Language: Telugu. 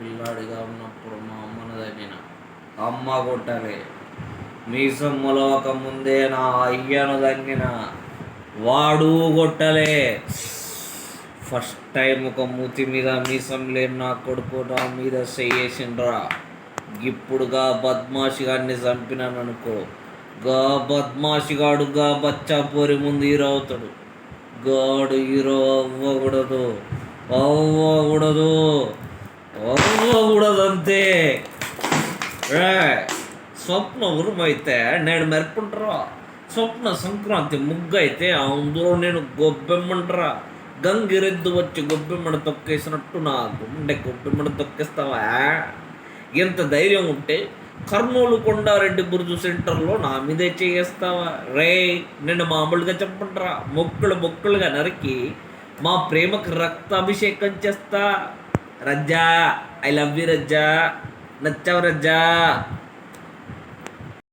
పిల్లాడిగా ఉన్నప్పుడు మా అమ్మను తగిన అమ్మ కొట్టాలి. మీసం మొలవక ముందే నా అయ్యను తగ్గిన వాడు కొట్టలే. ఫస్ట్ టైం ఒక మూతి మీద మీసం లేని నా కొడుకు నా మీద చెయ్యేసిండ్రా. ఇప్పుడుగా బద్మాషిగాడిని చంపినాననుకో, గా బద్మాషిగాడు గా బచ్చా పోరి ముందు హీరో అవుతాడు. గాడు హీరో అవ్వకూడదు, అవ్వకూడదు, అవ్వకూడదు అంతే. స్వప్న ఉరుమైతే నేను మెరుపుంటారా, స్వప్న సంక్రాంతి ముగ్గు అయితే అందులో నేను గొబ్బెమ్మంటారా. గంగిరెద్దు వచ్చి గొబ్బెమ్మను తొక్కేసినట్టు నా గుండె గొబ్బెమ్మను తొక్కేస్తావా? ఎంత ధైర్యం ఉంటే కర్నూలు కొండారెడ్డి బుర్జు సెంటర్లో నా మీదే చేస్తావా? నేను మామూలుగా చెప్పంటారా, మొక్కులుగా నరికి మా ప్రేమకు రక్తాభిషేకం చేస్తా. రజ్జా, ఐ లవ్ యూ రజ్జా, నచ్చావు రజ్జా.